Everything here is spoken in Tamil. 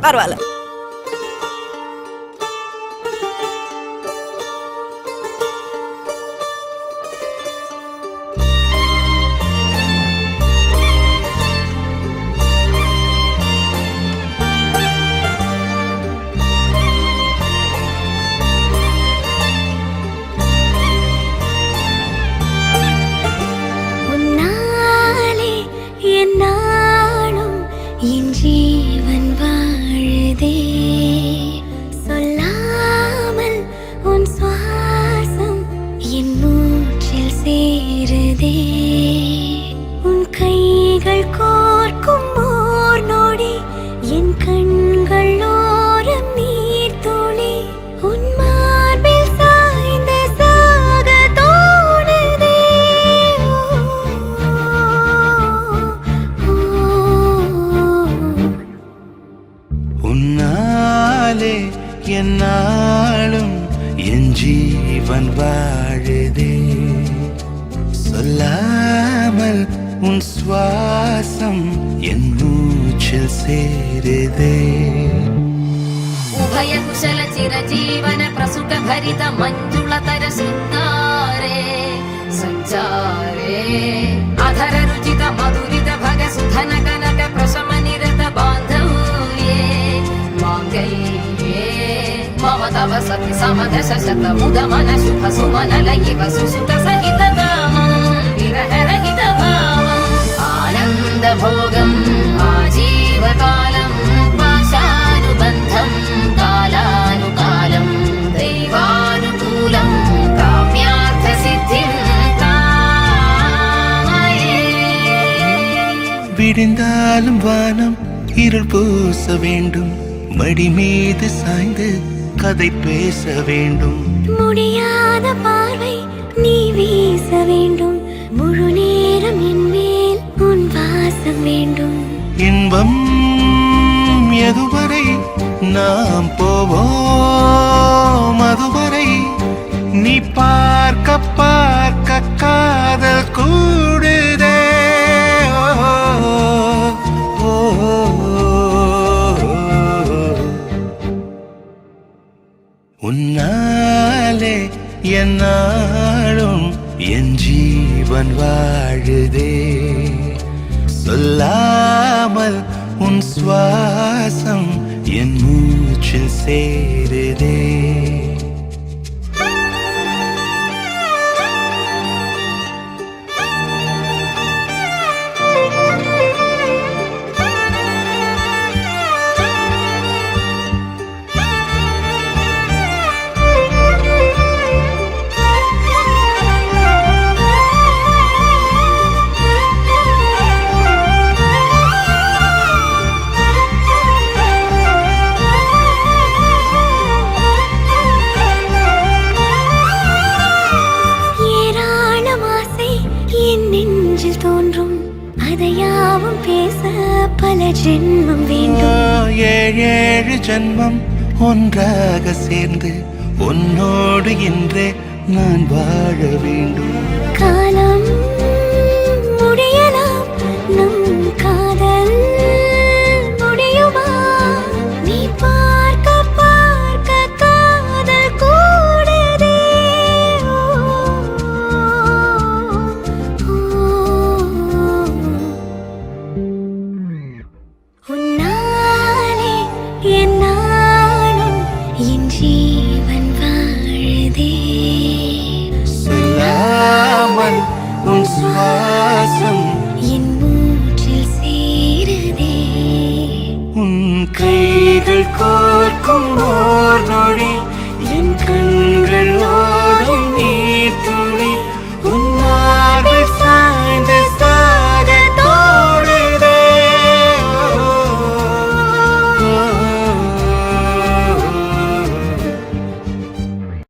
பரவாயில்ல. என் ஜீவன் வாழுதே, சொல்லாமல் உன் சுவாசம் என் மூச்சில் சேருதே. உன் கைகள் கோர்க்கும் ஓர் நொடி என் கண்கள் ஓரம் நீர் துளி. உன் மார்பில் சாய்ந்து சாக தோணுதே. உன்னாலே என்னாலும் என் ஜீவன் வாழுதே, சொல்லாமல் உன் சுவாசம் என் மூச்சில் சேருதே. உபய குஷல சிரஜீவன பிரசுக பரித மஞ்சுளதர சுந்தாரே சஞ்சாரே அதர ருச்சித மதுரித பக சுதன கனக பிரசம நிரத பாந்தவ்யே மாங்கல்யே மம தவ சதி சமதச சத முத மன சுப சுமன லயிவ சுசுத சகித தாமம் விரஹ ரஹித பாவம் ஆனந்த போகம் ஆஜீவகாலம் பாஷானுபந்தம் காலானுகாலம் தெய்வானுகூலம் காம்யார்த்த சித்திம் காமயே. விடிந்தாலும் வானம் இருள் பூச வேண்டும், மடி மீது சாய்ந்து கதை பேச வேண்டும். முடியாத பார்வை நீ வீச வேண்டும், முழு நேரம் என் மேல் உன் வாசம் வேண்டும். இன்பம் எதுவரை நாம் போவோம், அதுவரை நீ பார்க்க பார்க்க காதல் கூடுதே. ஓ, உன்னாலே என்னாலும் என் ஜீவன் வாழுதே, சொல்லாமல் உன் சுவாசம் என் மூச்சில் சேருதே. நெஞ்சில் தோன்றும் அதையாவும் பேச பல ஜென்மம் வேண்டும். ஏழு ஜென்மம் ஒன்றாக சேர்ந்து உன்னோடு இன்றே நான் வாழ வேண்டும். காலம் முடியலாம், நம் காதல் முடியுமா? நீ பார்க்க பார்க்க காதல் கூடுதே. உன்னாலே என்னாலும் என் ஜீவன் வாழுதே, சொல்லாமல் உன் சுவாசம் என் மூச்சில் சேருதே. உன் கைகள் கோர்க்கும்